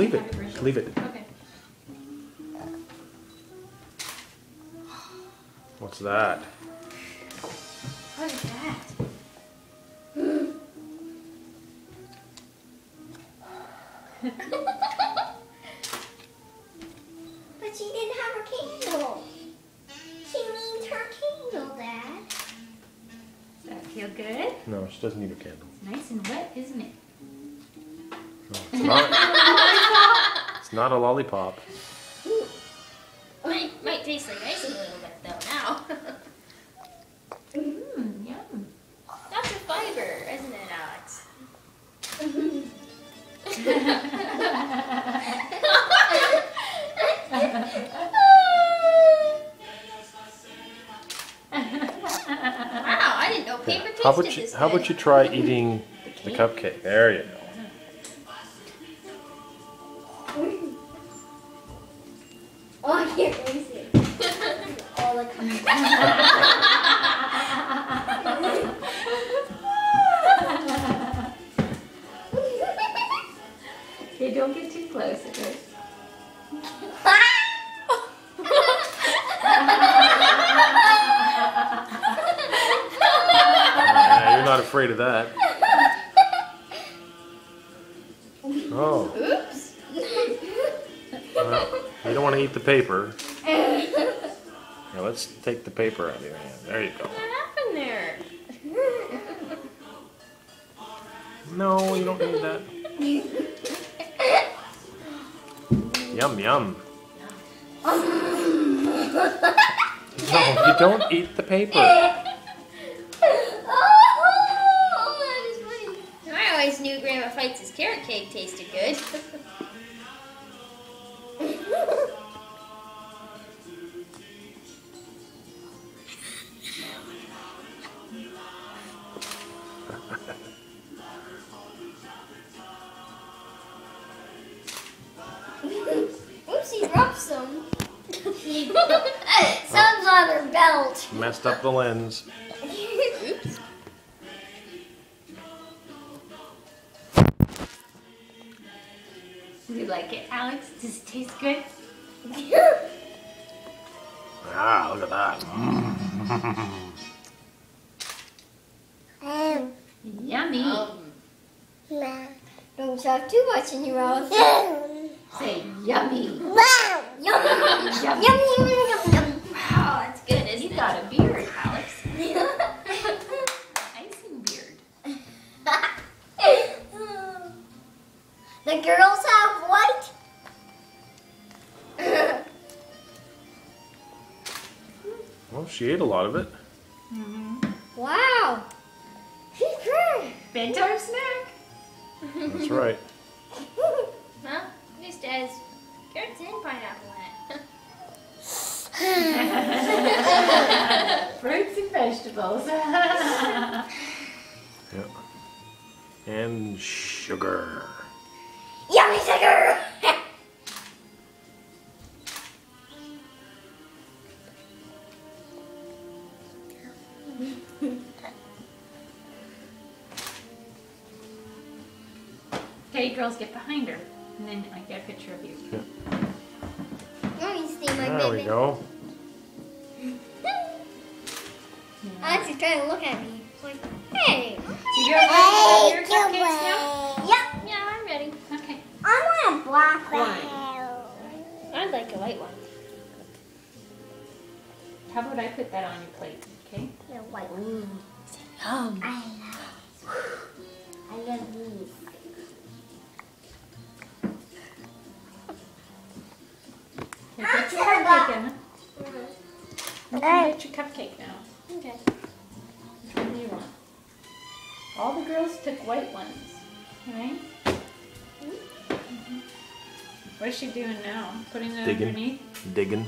leave it. Leave it. Okay. What's that? What is that? But she didn't have her candle. She needs her candle, Dad. Does that feel good? No, she doesn't need a candle. It's nice and wet, isn't it? No, it's not. It's not a lollipop. Might taste like ice a little bit though now. Yum. That's a fiber, isn't it, Alex? Wow, I didn't know paper tasted How about this you? good. How about you try eating the cupcake? There you go. Oh, here, let me see. All the Okay, don't get too close. Okay. Yeah, you're not afraid of that. Oh, Oops. well, you don't want to eat the paper. Now let's take the paper out of your hand. There you go. What happened there? No, you don't need that. Yum, yum. No, you don't eat the paper. Oh, that is funny. I always knew Grandma Fights' carrot cake tasted good. Oops, he dropped some. Some's on her belt. Messed up the lens. Oops. Do you like it, Alex? Does it taste good? Ah, look at that. Yummy. Don't shove too much in your mouth. Say yummy. Yum, yum, yum, yum, yum. Wow, that's good, isn't You it? got a beard, Alex. Icing beard. The girls have white. Well, she ate a lot of it. Wow. Bedtime snack. That's right. Huh? At least it has carrots and pineapple in it. Fruits and vegetables. Yep. And sugar. Yummy sugar! Okay, girls, get behind her. And then I get a picture of you. Let me see my There we baby. go. Alex is trying to look at me. Like, hey. So you're ready to eat your cupcakes now? Yep. Yeah, I'm ready. Okay. I want a black Why? I'd like a white one. How about I put that on your plate? Okay. Yeah, white one. Yum. I love these. Here, put your cupcake in. You can get your cupcake now. Okay. Which one do you want? All the girls took white ones, right? What's she doing now? Putting it Digging. underneath? Digging.